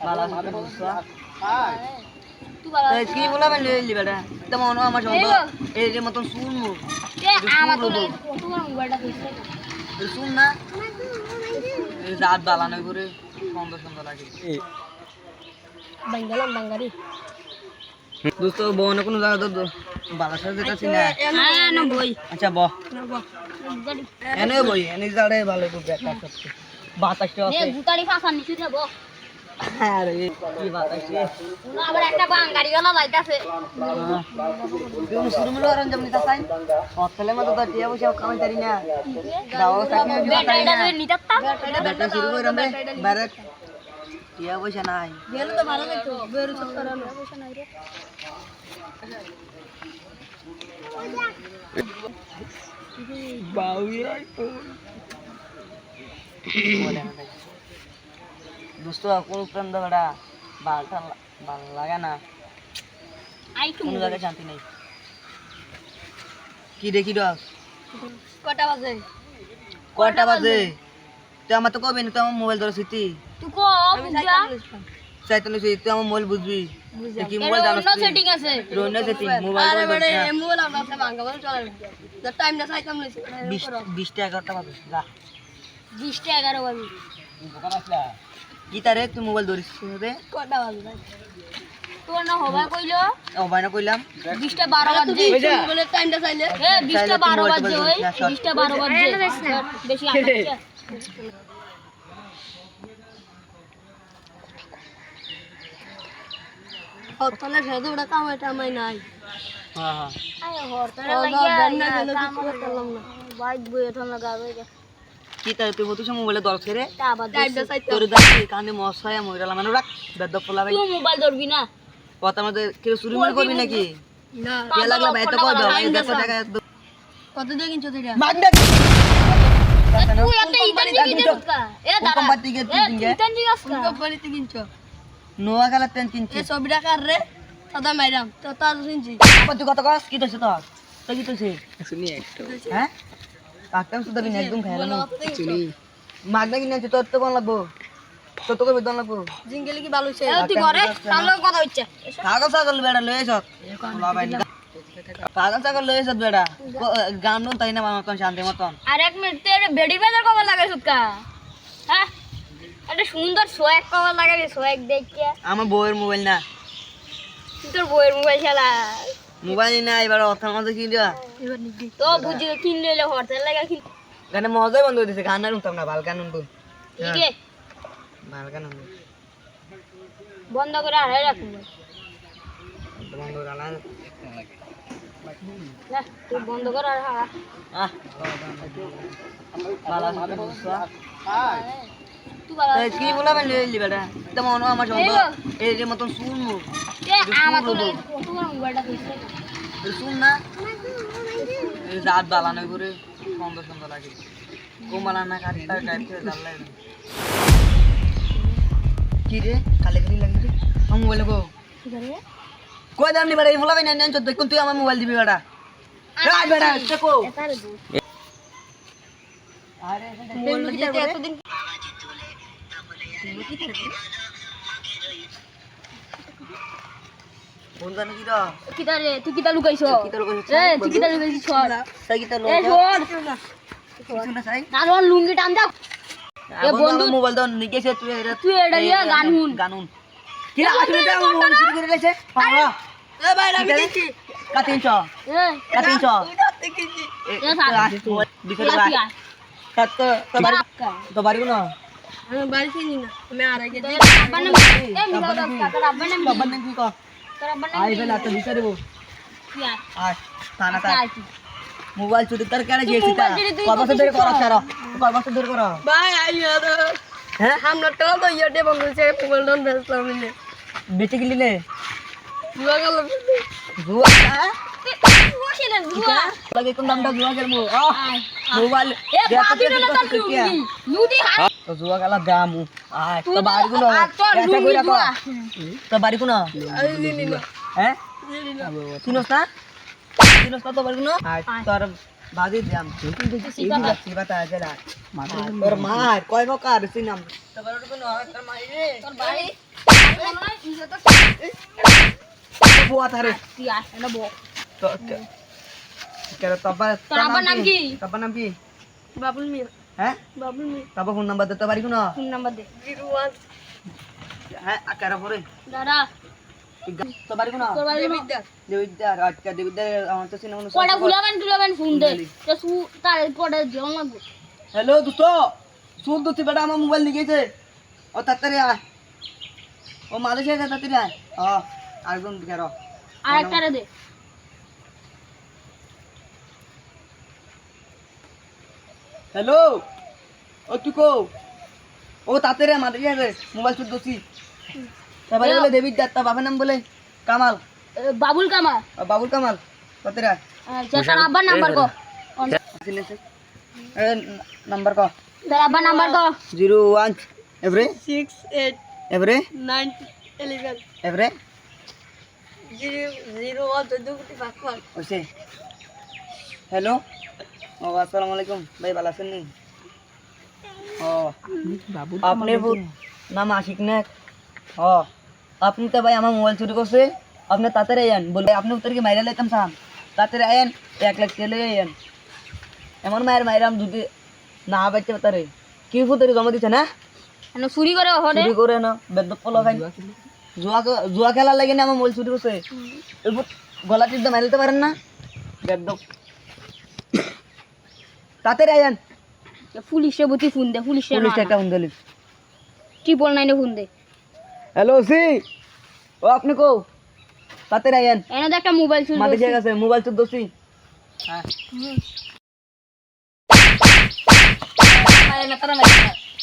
বালা সাথে বুঝছা তাই কি বলা মানে লইলি বেটা তেমন আমার সঙ্গে এই যে মতন শুনমু আমার তো তোমার মোবাইলটা কইছে শুন না এই রাত বালানো করে সুন্দর সুন্দর লাগে বাঙ্গারি দোস্ত বউনে কোনো জায়গা তো বালার সাথে যেটা চিনা না বই আচ্ছা বহ এনে বই এনে জাড়ে ভালো করে ব্যাটা সত্যি বাতাসটা আছে গুতারি ফাঁসার নিচে যাব আরে কি বাতাস রে না আবার একটা বাঙ্গারি গলা যাইতাছে তুমি শুরু মিলো আরন জমনি তা চাই অতলে মত তো টিয়া বসে কামাই তারি না দাও সাকি ব্যাটারিটা নিতাতা ব্যাটা শুরু কইরাম রে বাইরে টিয়া বসে নাই গেলে তো ভালো লাগতো বেরু সব করানো পয়সা নাই রে বাউয়া দোস্ত কোন প্রেম দা বড়া বালটা ভাল লাগে না আই কোন জায়গায় শান্তি নেই কি দেখি দাও কটা বাজে কয়টা বাজে তুই আমার তো কবে না তুই আমার মোবাইল ধরে সিটি তুই কো বুঝা চাইতে তুই আমার মোবাইল বুঝবি কি মোবাইল জানো অন্য সেটিং আছে রোনা সেটিং মোবাইল আরে বড় এই মোবাইল আমরা ভাঙা বল চলে না টাইম না সাইকাম লইছি 20 টা 11টা বাজে যা 20 টা 11 বাজে দোকান আসলা কি তারে তুই মোবাইল ধরিস রে কটা বাজে তোর না হবা কইলো ও বাইনা কইলাম 20 টা 12 বাজে মোবাইলের টাইমটা চাইলে এ 20 টা 12 বাজে ওই 20 টা 12 বাজে বেশি আচ্ছা হরতলে ফেদে ওটা কামাই নাই হ্যাঁ হ্যাঁ আয় হরতলে লাগিয়া কাম করলাম না বাইক বই এখন লাগাবে কি তারে তুই বলছিস মোবাইলে দরছ রে তা আবার টাইমটা চাইতে তোর দাঁড়ি কানে মশায়া মইরালা মানে রাখ বেদ পোলা ভাই তুই মোবাইল ধরবি না কথা মতে কেউ চুরি মুরি করবি নাকি না কে লাগলে ভাই তো কই দাও এই 100 টাকা একদম কত দিয়ে কিনছো তুইটা মাগনা তুই এত ইতান দিকে কা এ দাঁড়া কোম্পানি থেকে তুই দিঙ্গে ইতান দিকে আসকা কোম্পানিতে কিনছো নোয়া গেল তেন কিনছি এ ছবিটা কার রে সাদা মাইরাম তো তার কিনছি তুই কত কস কি দইছ তোর তো কি দইছে শুনি একটু হ্যাঁ কাকটাম সুদা বিন একদম খাইলা না শুনি মাগনা কিনে আনছি তোর তো কোন লাগবো তোর তো কই বেদন লাগবো জিঙ্গেলি কি ভালো হইছে তুই ঘরে তার লগে কথা হইছে কাগজ ছাগল বেড়া লই এসত পোলা ভাই কাগজ ছাগল লই এসত বেড়া গান নুন তাই না মতন শান্তি মতন আর এক মিনিট তেরে বেডি বাজার কবে লাগাইছ কা হ্যাঁ একটা সুন্দর সোয়াগ কবে লাগাবি সোয়াগ দেখিয়া আমার বউয়ের মোবাইল না তোর বইয়ের মোবাইল খেলা মোবাইল না এবার অর্থের মধ্যে কি দেওয়া তো বুঝি কিনলে এলে হরতে লাগা কিন গানে মজাই বন্ধ হয়ে দিছে গান আর উঠতাম না ভাল গান উঠবো ঠিক আছে ভাল গান উঠবো বন্ধ করে আড়াই রাখুন বন্ধ গালা না তুই বন্ধ কর আর হারা আহ বালা সাথে বুঝছা তুই বাবা তাই কি বলা মানে লইলি বেটা তেমন আমার সঙ্গে এই যে মতন শুনমু এ আমার তো তোমার মোবাইলটা কইছে শুন না এই রাত বালানো করে সুন্দর সুন্দর লাগে কোমালা না কাটটা টাইপ করে জাল লাগে কি রে কালে কালি লাগে রে আমার মোবাইল গো ঠিক আছে কই দাম নি বেটা এই বলা ভাই না চোদ্দ কোন তুই আমার মোবাইল দিবি বেটা রাত বেটা দেখো এটারে দু আরে মোবাইল দিতে এতদিন ফোন জানি কি রা কিতারে তুই কিতা লুকাইছ কিতা লুকাইছ? এ তুই কিতা লুকাইছ ছড় তাই কি তার এ ছড় কিছু না চাই না রন লুঙ্গি টান দাও এ বন্ধু মোবাইল দাও নিকেছে তুই এটা তুই এটা নিয়ে গান শুন গানুন কি রা আসলে তো আমার মোবাইল চুরি করে লেছে পাগলা এ ভাই আমি কিনছি কা 300 এ কা 300 এ সাথে বিশাল ভাই তো তো বাড়ি তো বাড়ি না আমি বাড়ি চিনি না আমি আর আগে আব্বার নাম এ মিলা দাও কাকার আব্বার নাম বাবার নাম কি কো তোর আব্বার নাম আই বেলা তো বিচারে বো কি আর আয় থানা তা আর কি মোবাইল চুরি তার কেন গিয়েছিস তা কয় বছর ধরে করছ আর কয় বছর ধরে কর ভাই আইয়া তো হ্যাঁ আমরা তো তো ইয়ে বন্ধ হইছে মোবাইল ডন বেচলাম নে বেঁচে গেলি নে জুয়া গেল জুয়া হ্যাঁ জুয়া খেলেন জুয়া লাগে কোন দামটা জুয়া খেলবো মোবাইল এ বাদি না তার লুঙ্গি লুদি হাত তো জুয়া গেল গামু আয় তো বাড়ি গুলো তোর লুঙ্গি জুয়া তো বাড়ি কোন নি না হ্যাঁ চিনোস না তো বাড়ি কোন আয় তোর বাদি দিলাম সিপাতা। সিপাতা আছে না তোর মার কয় প্রকার সিনাম তারপর কোনো তোর মাইরে তোর বাড়ি বুয়া থারে তুই আয় না বো তো কেন তারপর তোর আব্বার নাম কি? তারপর নাম কি বাবুল মিয়া হ্যাঁ বাবুল মিয়া তারপর ফোন নাম্বার দিতে পারি কোনো ফোন নাম্বার দে 01 হ্যাঁ কেন পরে দাদা তো পারি কোনো তোর বাড়ি দেবিদ্যার আজকে দেবিদ্যার আমার তো সিনেমা কটা গুলাবেন ফোন দে তো সু তার পরে যেমন লাগবে হ্যালো দুটো শুন তো তুই বেটা আমার মোবাইল নিয়ে গেছে ও তাড়াতাড়ি আয় ও মালয়েশিয়া যা তাড়াতাড়ি আয় আরেকজন কেন আর একটা দে হ্যালো ও তুই কো ও তাড়াতাড়ি আয় মালয়েশিয়া রে মোবাইল চুর দোষী তারপরে বলে দেবিদ্যার তার বাবার নাম বলে কামাল বাবুল কামাল বাবুল কামাল তাড়াতাড়ি আয় তোর আব্বার নাম্বার কো নাম্বার কো তোর আব্বার নাম্বার কো 01 এভরে 68 এভরে 911 এভরে 01 ওইসে হ্যালো ও আসসালামু আলাইকুম ভাই ভালো আছেন নি ও আপনি নাম আশিক নাক ও আপনি তো ভাই আমার মোবাইল চুরি করছে আপনি তাড়াতাড়ি আয়েন বলবে আপনি উত্তর কি মাইরা লাইতাম সাম তাড়াতাড়ি আয়েন 1 লাখ তেলে আয়েন এমন মাইরাম যদি না বাচ্চা তারে কি ফুতরি জমা দিছে না এনে চুরি করে হরে চুরি করে না বেদ পলো খাই জুয়া খেলা লাগে না আমার মোবাইল চুরি করছে এরপর গলা টিপ দিয়ে মাইলতে পারেন না বেদ তাড়াতাড়ি আয়েন পুলিশে বতি ফোন দে পুলিশে পুলিশ একটা ফোন দিলি 999 ফোন দে হ্যালো সি ও আপনি কো তাড়াতাড়ি আয়েন এনে তো একটা মোবাইল চুরি মাঝে জায়গা আছে মোবাইল চুর দোষী হ্যাঁ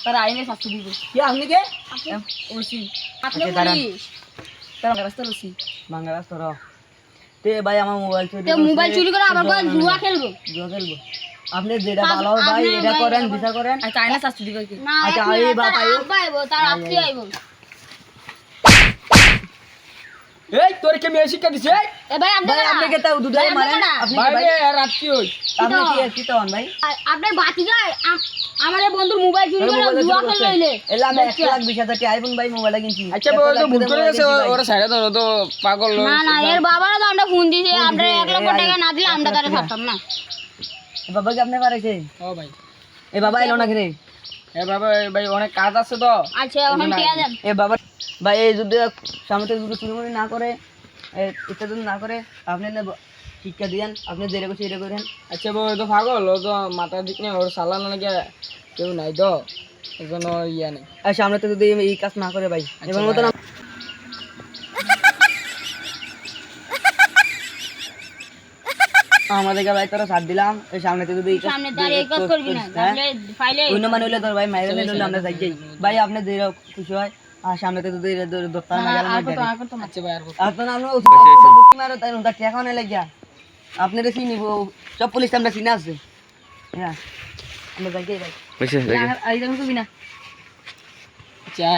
তারা আইনে শাস্তি দিবে কি আপনি কে ওসি আপনি আচ্ছা, দাঁড়ান। পুলিশ তারা রাস্তা ওসি বাংলা রাস্তা তে ভাই আমার মোবাইল চুরি তে মোবাইল চুরি করে আবার কয় জুয়া খেলবো জুয়া খেলবো আপনি যেটা ভালো হয় ভাই এটা করেন বিচার করেন আচ্ছা আইনা শাস্তি দিবে কি না আচ্ছা, এখন আই তার বাপ আইও। আব্বা আইবো তার আত্মীয় আইবো এই তোর কে মেয়ে শিক্ষা দিছে এ ভাই ভাই আপনি কে তাও দুধ ভাই, মারেন আপনারা? আপনি ভাই কি ভাই রাত্রি হই আপনি কি তখন ভাই আপনার বাতি যায় আমাদের বন্ধুর মোবাইল চুরি করে মোবাইল জুয়া চুরি খেলে করছে। হইলে এলা আমি 1,20,000 টাকা আইফোন ভাই মোবাইল কিনছি আচ্ছা বউ তো ভুল করে গেছে ওরা সাইডে ধরো তো পাগল না না এর বাবারা তো আমরা ফোন দিয়েছে আমরা দিছে, 1 লক্ষ এই টাকা না দিলে আমরা তারা টাকা। ছাড়তাম না বাবা কি আপনি পারেছে ও ভাই এ বাবা এলো না রে এ বাবা ভাই অনেক কাজ আছে তো আচ্ছা এখন টিয়া দেন এ বাবা ভাই এই যদি সামনে থেকে যদি চুরি না করে এটা যদি না করে আপনি না শিক্ষা দিয়েন আপনি যেটা করছে এটা করেন আচ্ছা বউ তো পাগল ও তো মাথার দিক নেই ওর সালানো লাগে কেউ নাই তো এই জন্য ইয়া নেই আর সামনে থেকে যদি এই কাজ না করে ভাই এবার মতো না আমাদেরকে ভাই তোরা ছাড় দিলাম এই সামনে থেকে যদি এই কাজ সামনে দাঁড়িয়ে এই কাজ করবি না হ্যাঁ? তাহলে ফাইলে অন্য মানে হইলে তোর ভাই মাইরে নিলে আমরা যাই যাই ভাই আপনি যে খুশি হয় আর সামনে থেকে যদি দোস্তা না গেল আচ্ছা ভাই আর আপনার আমরা ওষুধ মারো তাই ওটা টাকা না লাগিয়া আপনি রে চিনিব সব পুলিশ আমরা চিনা আছে হ্যাঁ আমরা যাই যাই ভাই আচ্ছা